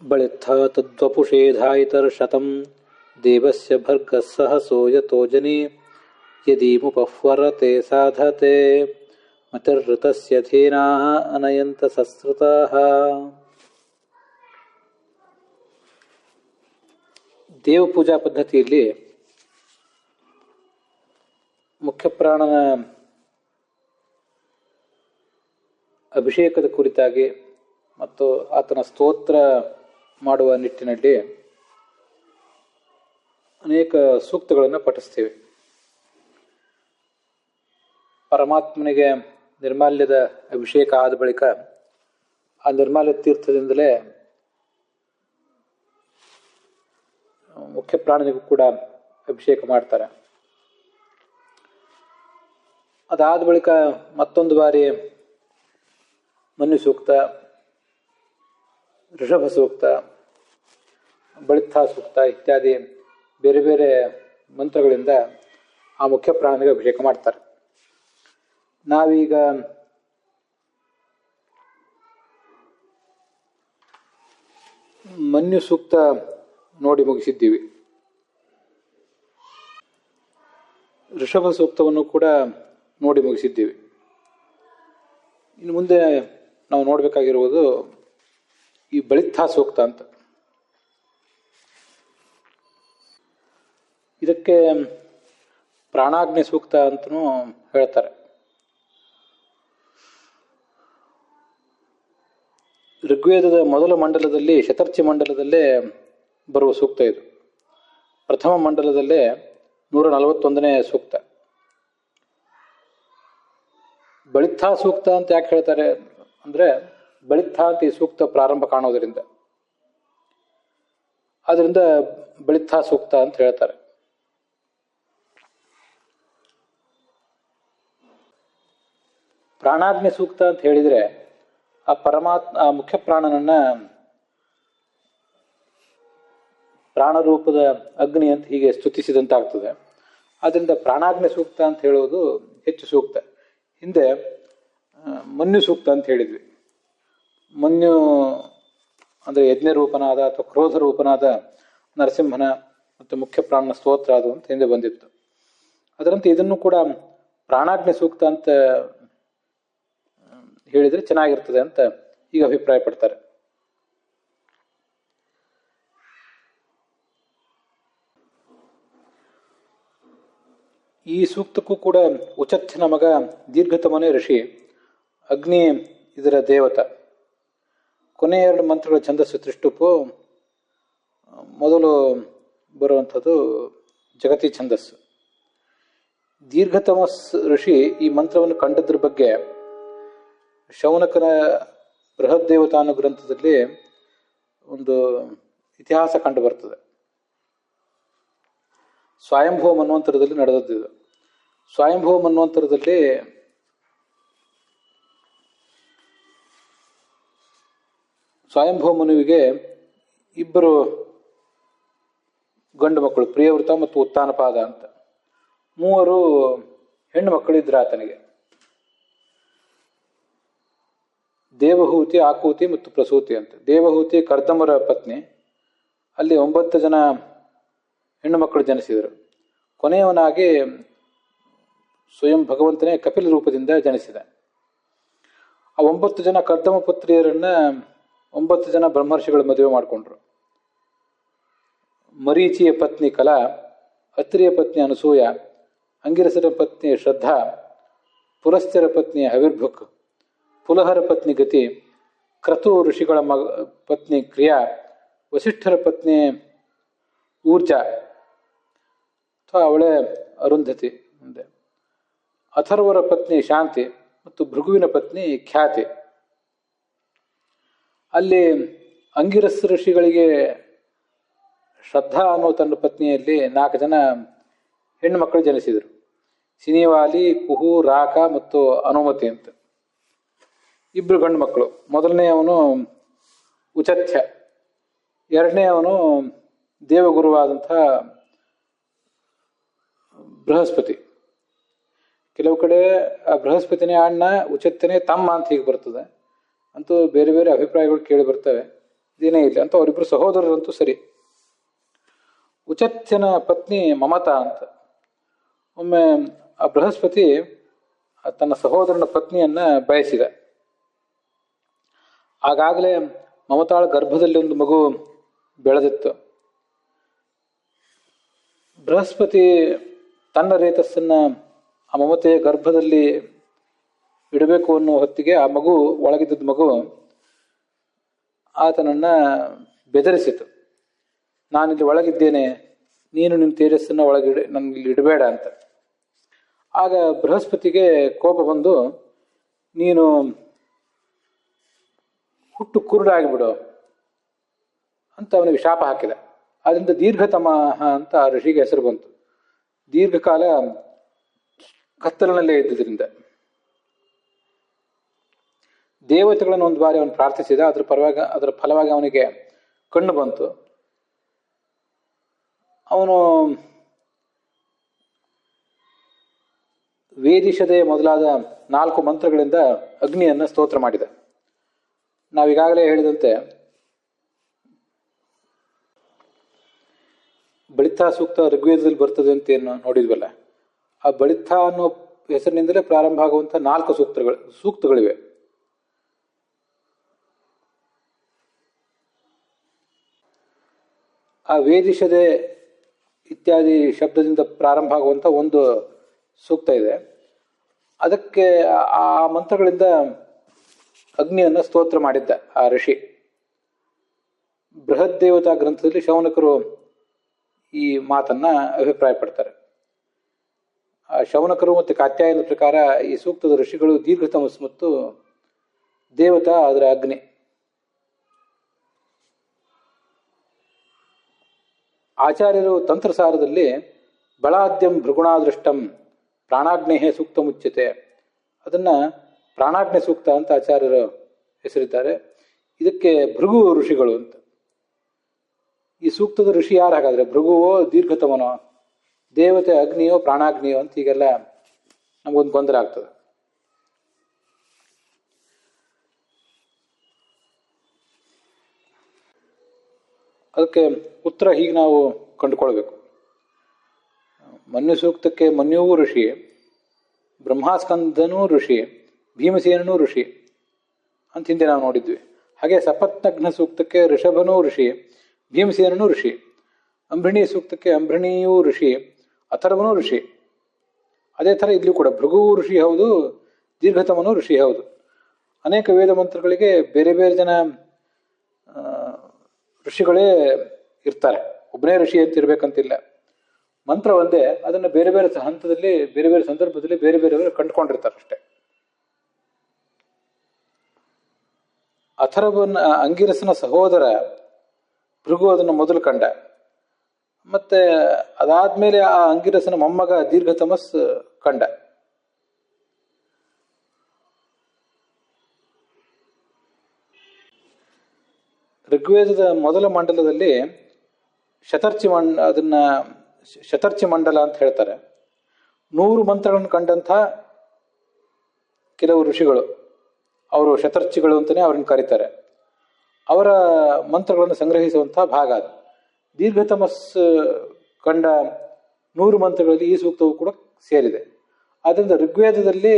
ಬಳಿತ್ಥ ತದ್ವಪುಷೇಧಾಯಿತರ್ಶತಂ ದೇವಸ್ಯ ಭರ್ಗಃ ಸಹಸೋ ಯತೋ ಜನಿ ಯದೀಮುಪಹ್ವರತೆ ಸಾಧತೆ ಮತಿರ್ಋತಸ್ಯ ಧೀನಾಃ ಅನಯಂತ ಸಸ್ರುತಾಃ. ದೇವಪೂಜಾ ಪದ್ಧತಿಯಲ್ಲಿ ಮುಖ್ಯ ಪ್ರಾಣನ ಅಭಿಷೇಕದ ಕುರಿತಾಗಿ ಮತ್ತು ಆತನ ಸ್ತೋತ್ರ ಮಾಡುವ ನಿಟ್ಟಿನಲ್ಲಿ ಅನೇಕ ಸೂಕ್ತಗಳನ್ನು ಪಠಿಸ್ತೇವೆ. ಪರಮಾತ್ಮನಿಗೆ ನಿರ್ಮಾಲ್ಯದ ಅಭಿಷೇಕ ಆದ ಬಳಿಕ ಆ ನಿರ್ಮಾಲ್ಯ ತೀರ್ಥದಿಂದಲೇ ಮುಖ್ಯ ಪ್ರಾಣನಿಗೂ ಕೂಡ ಅಭಿಷೇಕ ಮಾಡ್ತಾರೆ. ಅದಾದ ಬಳಿಕ ಮತ್ತೊಂದು ಬಾರಿ ಮನ್ಯು ಸೂಕ್ತ, ಋಷಭ ಸೂಕ್ತ, ಬಳಿತ್ಥ ಸೂಕ್ತ ಇತ್ಯಾದಿ ಬೇರೆ ಬೇರೆ ಮಂತ್ರಗಳಿಂದ ಆ ಮುಖ್ಯ ಪ್ರಾಣನಿಗೆ ಅಭಿಷೇಕ ಮಾಡ್ತಾರೆ. ನಾವೀಗ ಮನ್ಯು ಸೂಕ್ತ ನೋಡಿ ಮುಗಿಸಿದ್ದೀವಿ. ಋಷಭ ಸೂಕ್ತವನ್ನು ಕೂಡ ನೋಡಿ ಮುಗಿಸಿದ್ದೀವಿ. ಇನ್ನು ಮುಂದೆ ನಾವು ನೋಡಬೇಕಾಗಿರುವುದು ಈ ಬಳಿತ್ಥ ಸೂಕ್ತ ಅಂತ. ಇದಕ್ಕೆ ಪ್ರಾಣಾಗ್ನಿ ಸೂಕ್ತ ಅಂತಲೂ ಹೇಳ್ತಾರೆ. ಋಗ್ವೇದದ ಮೊದಲ ಮಂಡಲದಲ್ಲಿ, ಶತರ್ಚಿ ಮಂಡಲದಲ್ಲೇ ಬರುವ ಸೂಕ್ತ ಇದು. ಪ್ರಥಮ ಮಂಡಲದಲ್ಲೇ 141ನೇ ಸೂಕ್ತ. ಬಳಿತ್ಥ ಸೂಕ್ತ ಅಂತ ಯಾಕೆ ಹೇಳ್ತಾರೆ ಅಂದ್ರೆ, ಬಳಿತ್ಥ ಅಂತ ಈ ಸೂಕ್ತ ಪ್ರಾರಂಭ ಕಾಣೋದ್ರಿಂದ ಅದರಿಂದ ಬಳಿತ್ಥ ಸೂಕ್ತ ಅಂತ ಹೇಳ್ತಾರೆ. ಪ್ರಾಣಾಗ್ನಿ ಸೂಕ್ತ ಅಂತ ಹೇಳಿದ್ರೆ ಆ ಮುಖ್ಯ ಪ್ರಾಣನನ್ನ ಪ್ರಾಣರೂಪದ ಅಗ್ನಿ ಅಂತ ಹೀಗೆ ಸ್ತುತಿಸಿದಂತಾಗ್ತದೆ. ಆದ್ರಿಂದ ಪ್ರಾಣಾಗ್ನಿ ಸೂಕ್ತ ಅಂತ ಹೇಳೋದು ಹೆಚ್ಚು ಸೂಕ್ತ. ಹಿಂದೆ ಮನ್ಯು ಸೂಕ್ತ ಅಂತ ಹೇಳಿದ್ವಿ. ಮನ್ಯು ಅಂದ್ರೆ ಯಜ್ಞ ರೂಪನಾದ ಅಥವಾ ಕ್ರೋಧ ರೂಪನಾದ ನರಸಿಂಹನ ಮತ್ತು ಮುಖ್ಯ ಪ್ರಾಣನ ಸ್ತೋತ್ರ ಅದು ಅಂತ ಹಿಂದೆ ಬಂದಿತ್ತು. ಅದರಂತೆ ಇದನ್ನು ಕೂಡ ಪ್ರಾಣಾಗ್ನಿ ಸೂಕ್ತ ಅಂತ ಹೇಳಿದ್ರೆ ಚೆನ್ನಾಗಿರ್ತದೆ ಅಂತ ಈಗ ಅಭಿಪ್ರಾಯ ಪಡ್ತಾರೆ. ಈ ಸೂಕ್ತಕ್ಕೂ ಕೂಡ ಉಚಥ್ಯನ ಮಗ ದೀರ್ಘತಮನೇ ಋಷಿ. ಅಗ್ನಿ ಇದರ ದೇವತ. ಕೊನೆಯ 2 ಮಂತ್ರಗಳ ಛಂದಸ್ಸು ತ್ರಿಷ್ಟುಪು. ಮೊದಲು ಬರುವಂಥದ್ದು ಜಗತಿ ಛಂದಸ್ಸು. ದೀರ್ಘತಮ ಋಷಿ ಈ ಮಂತ್ರವನ್ನು ಕಂಡದ್ರ ಬಗ್ಗೆ ಶೌನಕನ ಬೃಹತ್ ದೇವತಾ ಅನ್ನೋ ಗ್ರಂಥದಲ್ಲಿ ಒಂದು ಇತಿಹಾಸ ಕಂಡು ಬರ್ತದೆ. ಸ್ವಯಂಭವ ಮನ್ವಂತರದಲ್ಲಿ ನಡೆದದ್ದು. ಸ್ವಯಂಭವ ಮನ್ವಂತರದಲ್ಲಿ ಸ್ವಯಂಭವ ಮನುವಿಗೆ 2 ಗಂಡು ಮಕ್ಕಳು, ಪ್ರಿಯವೃತ ಮತ್ತು ಉತ್ತಾನಪಾದ ಅಂತ. 3 ಹೆಣ್ಣು ಮಕ್ಕಳಿದ್ರು ಆತನಿಗೆ. ದೇವಹೂತಿ, ಆಕೂತಿ ಮತ್ತು ಪ್ರಸೂತಿ ಅಂತ. ದೇವಹೂತಿ ಕರ್ದಮರ ಪತ್ನಿ. ಅಲ್ಲಿ 9 ಜನ ಹೆಣ್ಣು ಮಕ್ಕಳು ಜನಿಸಿದರು. ಕೊನೆಯವನಾಗಿ ಸ್ವಯಂ ಭಗವಂತನೇ ಕಪಿಲ ರೂಪದಿಂದ ಜನಿಸಿದ. ಆ 9 ಜನ ಕರ್ದಮ ಪುತ್ರಿಯರನ್ನ 9 ಜನ ಬ್ರಹ್ಮರ್ಷಿಗಳು ಮದುವೆ ಮಾಡಿಕೊಂಡ್ರು. ಮರೀಚಿಯ ಪತ್ನಿ ಕಲಾ, ಅತ್ರಿಯ ಪತ್ನಿ ಅನಸೂಯ, ಅಂಗಿರಸರ ಪತ್ನಿ ಶ್ರದ್ಧಾ, ಪುಲಸ್ತ್ಯರ ಪತ್ನಿ ಹವಿರ್ಭುಕ್, ಪುಲಹರ ಪತ್ನಿ ಗತಿ, ಕ್ರತು ಋಷಿಗಳ ಪತ್ನಿ ಕ್ರಿಯಾ, ವಸಿಷ್ಠರ ಪತ್ನಿ ಊರ್ಜಾ ಅಥವಾ ಅವಳೇ ಅರುಂಧತಿ, ಮುಂದೆ ಅಥರ್ವರ ಪತ್ನಿ ಶಾಂತಿ ಮತ್ತು ಭೃಗುವಿನ ಪತ್ನಿ ಖ್ಯಾತಿ. ಅಲ್ಲಿ ಅಂಗಿರಸ್ ಋಷಿಗಳಿಗೆ ಶ್ರದ್ಧಾ ಅನ್ನೋ ತನ್ನ ಪತ್ನಿಯಲ್ಲಿ 4 ಜನ ಹೆಣ್ಣು ಮಕ್ಕಳು ಜನಿಸಿದರು. ಸಿನಿವಾಲಿ, ಕುಹು, ರಾಕ ಮತ್ತು ಅನುಮತಿ ಅಂತ 2 ಗಂಡು ಮಕ್ಕಳು. ಮೊದಲನೆಯವನು ಉಚಥ್ಯ, ಎರಡನೆಯವನು ದೇವಗುರುವಾದಂಥ ಬೃಹಸ್ಪತಿ. ಕೆಲವು ಕಡೆ ಆ ಬೃಹಸ್ಪತಿನೇ ಅಣ್ಣ, ಉಚಥ್ಯನೇ ತಮ್ಮ ಅಂತ ಹೀಗೆ ಬರ್ತದೆ. ಅಂತೂ ಬೇರೆ ಬೇರೆ ಅಭಿಪ್ರಾಯಗಳು ಕೇಳಿ ಬರ್ತವೆ. ಇದೇನೇ ಇಲ್ಲ ಅಂತ ಅವರಿಬ್ಬರು ಸಹೋದರರಂತೂ ಸರಿ. ಉಚತ್ಯನ ಪತ್ನಿ ಮಮತಾ ಅಂತ. ಒಮ್ಮೆ ಆ ಬೃಹಸ್ಪತಿ ತನ್ನ ಸಹೋದರನ ಪತ್ನಿಯನ್ನ ಬಯಸಿದ. ಆಗಾಗಲೇ ಮಮತಾಳ ಗರ್ಭದಲ್ಲಿ ಒಂದು ಮಗು ಬೆಳೆದಿತ್ತು. ಬೃಹಸ್ಪತಿ ತನ್ನ ರೇತಸ್ಸನ್ನ ಆ ಮಮತೆಯ ಗರ್ಭದಲ್ಲಿ ಇಡಬೇಕು ಅನ್ನೋ ಹೊತ್ತಿಗೆ ಆ ಮಗು, ಒಳಗಿದ್ದ ಮಗು ಆತನನ್ನ ಬೆದರಿಸಿತು. ನಾನಿಲ್ಲಿ ಒಳಗಿದ್ದೇನೆ, ನೀನು ನಿನ್ನ ತೇಜಸ್ಸನ್ನ ಒಳಗಿಡ, ನನಗಿಲ್ಲಿ ಇಡಬೇಡ ಅಂತ. ಆಗ ಬೃಹಸ್ಪತಿಗೆ ಕೋಪ ಬಂದು, ನೀನು ಹುಟ್ಟು ಕುರುಡಾಗಿಬಿಡು ಅಂತ ಅವನಿಗೆ ಶಾಪ ಹಾಕಿದ. ಅದರಿಂದ ದೀರ್ಘತಮಃ ಅಂತ ಆ ಋಷಿಗೆ ಹೆಸರು ಬಂತು. ದೀರ್ಘಕಾಲ ಕತ್ತಲಿನಲ್ಲೇ ಇದ್ದುದರಿಂದ. ದೇವತೆಗಳನ್ನು ಒಂದು ಬಾರಿ ಅವನು ಪ್ರಾರ್ಥಿಸಿದ. ಅದರ ಫಲವಾಗಿ ಅವನಿಗೆ ಕಣ್ಣು ಬಂತು. ಅವನು ವೇದಿಷದೆ ಮೊದಲಾದ 4 ಮಂತ್ರಗಳಿಂದ ಅಗ್ನಿಯನ್ನ ಸ್ತೋತ್ರ ಮಾಡಿದ. ನಾವೀಗಾಗಲೇ ಹೇಳಿದಂತೆ ಬಳಿತ್ಥ ಸೂಕ್ತ ಋಗ್ವೇದದಲ್ಲಿ ಬರ್ತದೆ ಅಂತ ಏನು ನೋಡಿದ್ವಲ್ಲ, ಆ ಬಳಿತ್ಥ ಅನ್ನೋ ಹೆಸರಿನಿಂದಲೇ ಪ್ರಾರಂಭ ಆಗುವಂಥ 4 ಸೂಕ್ತಗಳಿವೆ. ಆ ವೇದಿಷದೆ ಇತ್ಯಾದಿ ಶಬ್ದದಿಂದ ಪ್ರಾರಂಭ ಆಗುವಂಥ ಒಂದು ಸೂಕ್ತ ಇದೆ. ಅದಕ್ಕೆ ಆ ಮಂತ್ರಗಳಿಂದ ಅಗ್ನಿಯನ್ನು ಸ್ತೋತ್ರ ಮಾಡಿದ್ದ ಆ ಋಷಿ. ಬೃಹತ್ ದೇವತಾ ಗ್ರಂಥದಲ್ಲಿ ಶೌನಕರು ಈ ಮಾತನ್ನ ಅಭಿಪ್ರಾಯಪಡ್ತಾರೆ. ಆ ಶೌನಕರು ಮತ್ತು ಕಾತ್ಯಾಯನ ಪ್ರಕಾರ ಈ ಸೂಕ್ತದ ಋಷಿಗಳು ದೀರ್ಘತಮಸ್ ಮತ್ತು ದೇವತಾ ಅದರ ಅಗ್ನಿ. ಆಚಾರ್ಯರು ತಂತ್ರಸಾರದಲ್ಲಿ ಬಲಾದ್ಯಂ ಭೃಗುಣಾದೃಷ್ಟಂ ಪ್ರಾಣಾಗ್ನೇಹೇ ಸೂಕ್ತ ಮುಚ್ಯತೆ, ಅದನ್ನ ಪ್ರಾಣಾಗ್ನಿ ಸೂಕ್ತ ಅಂತ ಆಚಾರ್ಯರು ಹೆಸರಿದ್ದಾರೆ. ಇದಕ್ಕೆ ಭೃಗು ಋಷಿಗಳು ಅಂತ. ಈ ಸೂಕ್ತದ ಋಷಿ ಯಾರು ಹಾಗಾದ್ರೆ? ಭೃಗುವೋ ದೀರ್ಘತಮನೋ, ದೇವತೆ ಅಗ್ನಿಯೋ ಪ್ರಾಣಾಗ್ನಿಯೋ ಅಂತ ಹೀಗೆಲ್ಲ ನಮಗೊಂದು ಗೊಂದಲ ಆಗ್ತದೆ. ಅದಕ್ಕೆ ಉತ್ತರ ಹೀಗೆ ನಾವು ಕಂಡುಕೊಳ್ಬೇಕು. ಮನ್ಯು ಸೂಕ್ತಕ್ಕೆ ಮನ್ಯುವೂ ಋಷಿ, ಬ್ರಹ್ಮಾಸ್ಕಂದನೂ ಋಷಿ, ಭೀಮಸೇನನೂ ಋಷಿ ಅಂತ ಹಿಂದೆ ನಾವು ನೋಡಿದ್ವಿ. ಹಾಗೆ ಸಪತ್ನಘ್ನ ಸೂಕ್ತಕ್ಕೆ ಋಷಭನೂ ಋಷಿ, ಭೀಮಸೇನನೂ ಋಷಿ. ಅಂಬೃಣಿ ಸೂಕ್ತಕ್ಕೆ ಅಂಬೃಣಿಯೂ ಋಷಿ, ಅಥರ್ವನೂ ಋಷಿ. ಅದೇ ಥರ ಇದ್ಲೂ ಕೂಡ ಭೃಗುವೂ ಋಷಿ ಹೌದು, ದೀರ್ಘತಮನೂ ಋಷಿ ಹೌದು. ಅನೇಕ ವೇದ ಮಂತ್ರಗಳಿಗೆ ಬೇರೆ ಬೇರೆ ಜನ ಋಷಿಗಳೇ ಇರ್ತಾರೆ. ಒಬ್ಬನೇ ಋಷಿ ಅಂತ ಇರ್ಬೇಕಂತಿಲ್ಲ. ಮಂತ್ರ ಒಂದೇ, ಅದನ್ನು ಬೇರೆ ಬೇರೆ ಹಂತದಲ್ಲಿ ಬೇರೆ ಬೇರೆ ಸಂದರ್ಭದಲ್ಲಿ ಬೇರೆ ಬೇರೆಯವರು ಕಂಡುಕೊಂಡಿರ್ತಾರೆ ಅಷ್ಟೇ. ಅಥರ್ವನ ಅಂಗಿರಸನ ಸಹೋದರ ಭೃಗು ಅದನ್ನು ಮೊದಲು ಕಂಡ. ಮತ್ತೆ ಅದಾದ್ಮೇಲೆ ಆ ಅಂಗಿರಸನ ಮೊಮ್ಮಗ ದೀರ್ಘತಮಸ್ ಕಂಡ. ಋಗ್ವೇದದ ಮೊದಲ ಮಂಡಲದಲ್ಲಿ ಅದನ್ನ ಶತರ್ಚಿ ಮಂಡಲ ಅಂತ ಹೇಳ್ತಾರೆ. 100 ಮಂತ್ರಗಳನ್ನು ಕಂಡಂಥ ಕೆಲವು ಋಷಿಗಳು, ಅವರು ಶತರ್ಚಿಗಳು ಅಂತಲೇ ಅವ್ರನ್ನ ಕರೀತಾರೆ. ಅವರ ಮಂತ್ರಗಳನ್ನು ಸಂಗ್ರಹಿಸುವಂತಹ ಭಾಗ ಅದು. ದೀರ್ಘತಮಸ್ ಕಂಡ 100 ಮಂತ್ರಗಳಲ್ಲಿ ಈ ಸೂಕ್ತವು ಕೂಡ ಸೇರಿದೆ. ಆದ್ದರಿಂದ ಋಗ್ವೇದದಲ್ಲಿ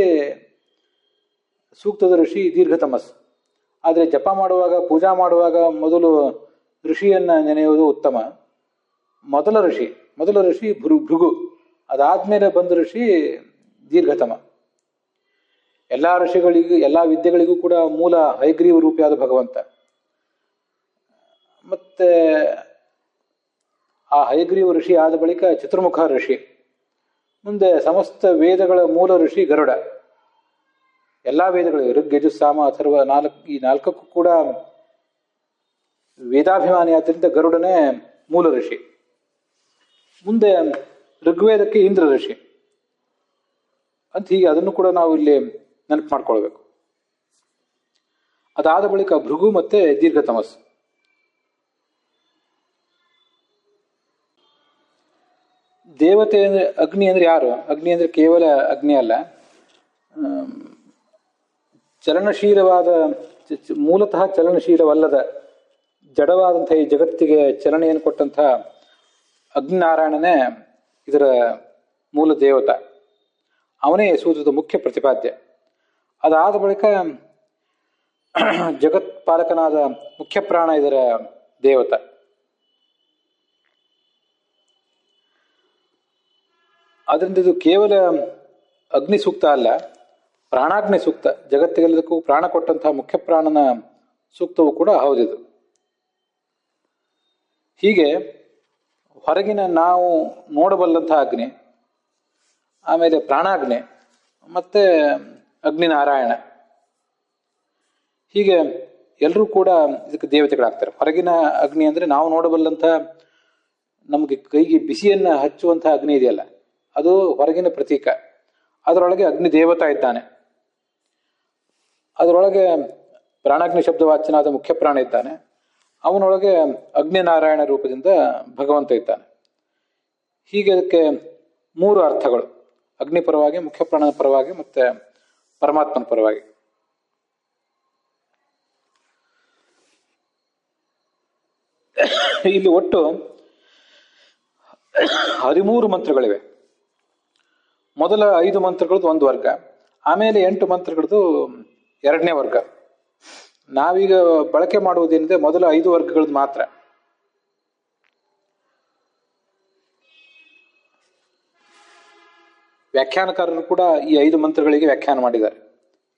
ಸೂಕ್ತದ ಋಷಿ ದೀರ್ಘತಮಸ್. ಆದರೆ ಜಪ ಮಾಡುವಾಗ, ಪೂಜಾ ಮಾಡುವಾಗ ಮೊದಲು ಋಷಿಯನ್ನ ನೆನೆಯುವುದು ಉತ್ತಮ. ಮೊದಲ ಋಷಿ ಭೃಗು, ಅದಾದ್ಮೇಲೆ ಬಂದ ಋಷಿ ದೀರ್ಘತಮ. ಎಲ್ಲಾ ಋಷಿಗಳಿಗೂ ಎಲ್ಲಾ ವಿದ್ಯೆಗಳಿಗೂ ಕೂಡ ಮೂಲ ಹಯಗ್ರೀವ ರೂಪಿಯಾದ ಭಗವಂತ. ಮತ್ತೆ ಆ ಹಯಗ್ರೀವ ಋಷಿ ಆದ ಬಳಿಕ ಚತುರ್ಮುಖ ಋಷಿ. ಮುಂದೆ ಸಮಸ್ತ ವೇದಗಳ ಮೂಲ ಋಷಿ ಗರುಡ. ಎಲ್ಲಾ ವೇದಗಳು ಋಗ್, ಯಜುಸ್, ಸಾಮ, ಅಥರ್ವ ಈ 4ಕ್ಕೂ ಕೂಡ ವೇದಾಭಿಮಾನಿ ಆದ್ದರಿಂದ ಗರುಡನೇ ಮೂಲ ಋಷಿ. ಮುಂದೆ ಋಗ್ವೇದಕ್ಕೆ ಇಂದ್ರ ಋಷಿ ಅಂತ ಹೀಗೆ ಅದನ್ನು ಕೂಡ ನಾವು ಇಲ್ಲಿ ನೆನಪು ಮಾಡ್ಕೊಳ್ಬೇಕು. ಅದಾದ ಬಳಿಕ ಭೃಗು ಮತ್ತೆ ದೀರ್ಘತಮಸ್. ದೇವತೆ ಅಂದ್ರೆ ಅಗ್ನಿ ಅಂದ್ರೆ ಯಾರು? ಅಗ್ನಿ ಅಂದ್ರೆ ಕೇವಲ ಅಗ್ನಿ ಅಲ್ಲ, ಚಲನಶೀಲವಾದ, ಮೂಲತಃ ಚಲನಶೀಲವಲ್ಲದ ಜಡವಾದಂಥ ಈ ಜಗತ್ತಿಗೆ ಚಲನೆಯನ್ನು ಕೊಟ್ಟಂಥ ಅಗ್ನಿನಾರಾಯಣನೇ ಇದರ ಮೂಲ ದೇವತ. ಅವನೇ ಸೂತ್ರದ ಮುಖ್ಯ ಪ್ರತಿಪಾದ್ಯ. ಅದಾದ ಬಳಿಕ ಜಗತ್ಪಾಲಕನಾದ ಮುಖ್ಯ ಪ್ರಾಣ ಇದರ ದೇವತ. ಅದರಿಂದ ಇದು ಕೇವಲ ಅಗ್ನಿ ಸೂಕ್ತ ಅಲ್ಲ, ಪ್ರಾಣಾಗ್ನಿ ಸೂಕ್ತ. ಜಗತ್ತಿಗೆಲ್ಲದಕ್ಕೂ ಪ್ರಾಣ ಕೊಟ್ಟಂತಹ ಮುಖ್ಯ ಪ್ರಾಣನ ಸೂಕ್ತವೂ ಕೂಡ ಹೌದಿದು. ಹೀಗೆ ಹೊರಗಿನ ನಾವು ನೋಡಬಲ್ಲಂತಹ ಅಗ್ನಿ, ಆಮೇಲೆ ಪ್ರಾಣಾಗ್ನಿ, ಮತ್ತೆ ಅಗ್ನಿನಾರಾಯಣ, ಹೀಗೆ ಎಲ್ಲರೂ ಕೂಡ ಇದಕ್ಕೆ ದೇವತೆಗಳಾಗ್ತಾರೆ. ಹೊರಗಿನ ಅಗ್ನಿ ಅಂದರೆ ನಾವು ನೋಡಬಲ್ಲಂಥ ನಮಗೆ ಕೈಗೆ ಬಿಸಿಯನ್ನು ಹಚ್ಚುವಂಥ ಅಗ್ನಿ ಇದೆಯಲ್ಲ, ಅದು ಹೊರಗಿನ ಪ್ರತೀಕ. ಅದರೊಳಗೆ ಅಗ್ನಿ ದೇವತಾ ಇದ್ದಾನೆ. ಅದರೊಳಗೆ ಪ್ರಾಣಾಗ್ನಿ ಶಬ್ದವಾಚ್ಯನಾದ ಮುಖ್ಯ ಪ್ರಾಣ ಇದ್ದಾನೆ. ಅವನೊಳಗೆ ಅಗ್ನಿನಾರಾಯಣ ರೂಪದಿಂದ ಭಗವಂತ ಇದ್ದಾನೆ. ಹೀಗೆ ಅದಕ್ಕೆ ಮೂರು ಅರ್ಥಗಳು: ಅಗ್ನಿ ಪರವಾಗಿ, ಮುಖ್ಯ ಪ್ರಾಣನ ಪರವಾಗಿ, ಮತ್ತೆ ಪರಮಾತ್ಮನ ಪರವಾಗಿ. ಇಲ್ಲಿ ಒಟ್ಟು 13 ಮಂತ್ರಗಳಿವೆ. ಮೊದಲ 5 ಮಂತ್ರಗಳದ್ದು ಒಂದು ವರ್ಗ, ಆಮೇಲೆ 8 ಮಂತ್ರಗಳದ್ದು ಎರಡನೇ ವರ್ಗ. ನಾವೀಗ ಬಳಕೆ ಮಾಡುವುದೇನಿದೆ ಮೊದಲ 5 ವರ್ಗಗಳದ್ದು ಮಾತ್ರ. ವ್ಯಾಖ್ಯಾನಕಾರರು ಕೂಡ ಈ 5 ಮಂತ್ರಗಳಿಗೆ ವ್ಯಾಖ್ಯಾನ ಮಾಡಿದ್ದಾರೆ.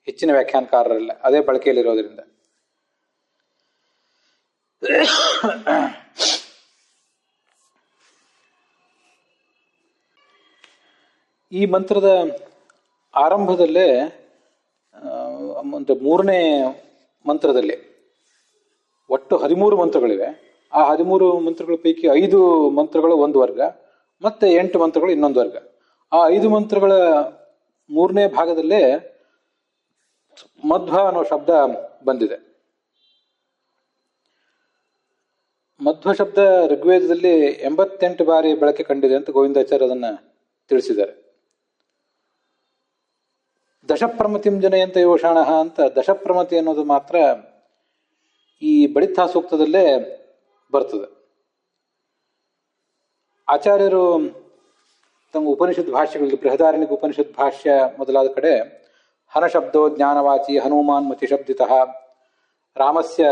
ಹೆಚ್ಚಿನ ವ್ಯಾಖ್ಯಾನಕಾರರಲ್ಲ, ಅದೇ ಬಳಕೆಯಲ್ಲಿರೋದ್ರಿಂದ. ಈ ಮಂತ್ರದ ಆರಂಭದಲ್ಲೇ ಮೂರನೇ ಮಂತ್ರದಲ್ಲಿ ಒಟ್ಟು 13 ಮಂತ್ರಗಳಿವೆ. ಆ 13 ಮಂತ್ರಗಳ ಪೈಕಿ 5 ಮಂತ್ರಗಳು ಒಂದು ವರ್ಗ, ಮತ್ತೆ 8 ಮಂತ್ರಗಳು ಇನ್ನೊಂದು ವರ್ಗ. ಆ 5 ಮಂತ್ರಗಳ ಮೂರನೇ ಭಾಗದಲ್ಲೇ ಮಧ್ವ ಅನ್ನೋ ಶಬ್ದ ಬಂದಿದೆ. ಮಧ್ವ ಶಬ್ದ ಋಗ್ವೇದದಲ್ಲಿ 88 ಬಾರಿ ಬಳಕೆ ಕಂಡಿದೆ ಅಂತ ಗೋವಿಂದಾಚಾರ್ಯ ಅದನ್ನ ತಿಳಿಸಿದ್ದಾರೆ. ದಶಪ್ರಮತಿಂ ಜನಯಂತ ಯೋಷಾಣ ಅಂತ ದಶಪ್ರಮತಿ ಅನ್ನೋದು ಮಾತ್ರ ಈ ಬಳಿತ್ತಾ ಸೂಕ್ತದಲ್ಲೇ ಬರ್ತದೆ. ಆಚಾರ್ಯರು ತಮ್ಮ ಉಪನಿಷತ್ ಭಾಷ್ಯಗಳಲ್ಲಿ, ಬೃಹದಾರಣ್ಯಕ ಉಪನಿಷತ್ ಭಾಷ್ಯ ಮೊದಲಾದ ಕಡೆ ಹನಶಬ್ದೋ ಜ್ಞಾನವಾಚಿ ಹನುಮಾನ್ ಮತಿಶಬ್ದಿತಃ ರಾಮಸ್ಯ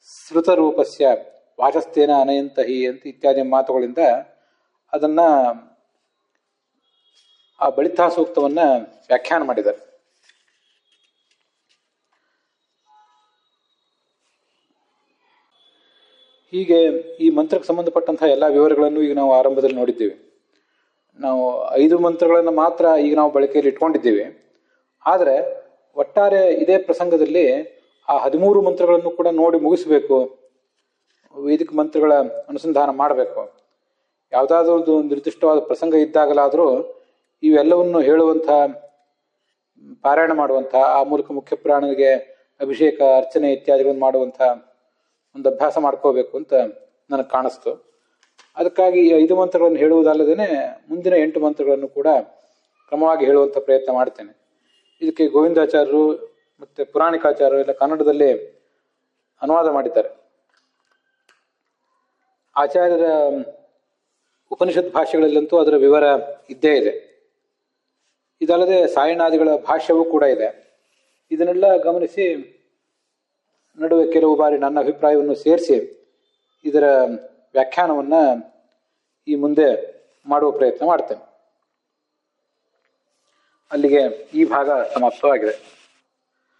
ಶ್ರುತರೂಪಸ್ಯ ವಾಚಸ್ತೇನ ಅನಯಂತಹಿ ಅಂತ ಇತ್ಯಾದಿ ಮಾತುಗಳಿಂದ ಅದನ್ನ ಆ ಬಳಿತ್ತಾ ಸೂಕ್ತವನ್ನ ವ್ಯಾಖ್ಯಾನ ಮಾಡಿದ್ದಾರೆ. ಹೀಗೆ ಈ ಮಂತ್ರಕ್ಕೆ ಸಂಬಂಧಪಟ್ಟಂತಹ ಎಲ್ಲ ವಿವರಗಳನ್ನು ಈಗ ನಾವು ಆರಂಭದಲ್ಲಿ ನೋಡಿದ್ದೇವೆ. ನಾವು 5 ಮಂತ್ರಗಳನ್ನು ಮಾತ್ರ ಈಗ ನಾವು ಬಳಕೆಯಲ್ಲಿ ಇಟ್ಕೊಂಡಿದ್ದೇವೆ. ಆದರೆ ಒಟ್ಟಾರೆ ಇದೇ ಪ್ರಸಂಗದಲ್ಲಿ ಆ 13 ಮಂತ್ರಗಳನ್ನು ಕೂಡ ನೋಡಿ ಮುಗಿಸ್ಬೇಕು, ವೇದಿಕ ಮಂತ್ರಗಳ ಅನುಸಂಧಾನ ಮಾಡಬೇಕು. ಯಾವುದಾದ್ರೂ ನಿರ್ದಿಷ್ಟವಾದ ಪ್ರಸಂಗ ಇದ್ದಾಗಲಾದರೂ ಇವೆಲ್ಲವನ್ನು ಹೇಳುವಂಥ, ಪಾರಾಯಣ ಮಾಡುವಂಥ, ಆ ಮೂಲಕ ಮುಖ್ಯ ಪ್ರಾಣನಿಗೆ ಅಭಿಷೇಕ ಅರ್ಚನೆ ಇತ್ಯಾದಿಗಳನ್ನು ಮಾಡುವಂಥ ಒಂದು ಅಭ್ಯಾಸ ಮಾಡ್ಕೋಬೇಕು ಅಂತ ನನಗೆ ಕಾಣಿಸ್ತು. ಅದಕ್ಕಾಗಿ ಈ 5 ಮಂತ್ರಗಳನ್ನು ಹೇಳುವುದಲ್ಲದೇ ಮುಂದಿನ 8 ಮಂತ್ರಗಳನ್ನು ಕೂಡ ಕ್ರಮವಾಗಿ ಹೇಳುವಂಥ ಪ್ರಯತ್ನ ಮಾಡ್ತೇನೆ. ಇದಕ್ಕೆ ಗೋವಿಂದಾಚಾರ್ಯರು ಮತ್ತು ಪುರಾಣಿಕಾಚಾರ್ಯರು ಎಲ್ಲ ಕನ್ನಡದಲ್ಲಿ ಅನುವಾದ ಮಾಡಿದ್ದಾರೆ. ಆಚಾರ್ಯರ ಉಪನಿಷತ್ ಭಾಷೆಗಳಲ್ಲಂತೂ ಅದರ ವಿವರ ಇದ್ದೇ ಇದೆ. ಇದಲ್ಲದೆ ಸಾಯಣಾದಿಗಳ ಭಾಷ್ಯವೂ ಕೂಡ ಇದೆ. ಇದನ್ನೆಲ್ಲ ಗಮನಿಸಿ ನಡುವೆ ಕೆಲವು ಬಾರಿ ನನ್ನ ಅಭಿಪ್ರಾಯವನ್ನು ಸೇರಿಸಿ ಇದರ ವ್ಯಾಖ್ಯಾನವನ್ನ ಈ ಮುಂದೆ ಮಾಡುವ ಪ್ರಯತ್ನ ಮಾಡ್ತೇನೆ. ಅಲ್ಲಿಗೆ ಈ ಭಾಗ ಸಮಾಪ್ತವಾಗಿದೆ.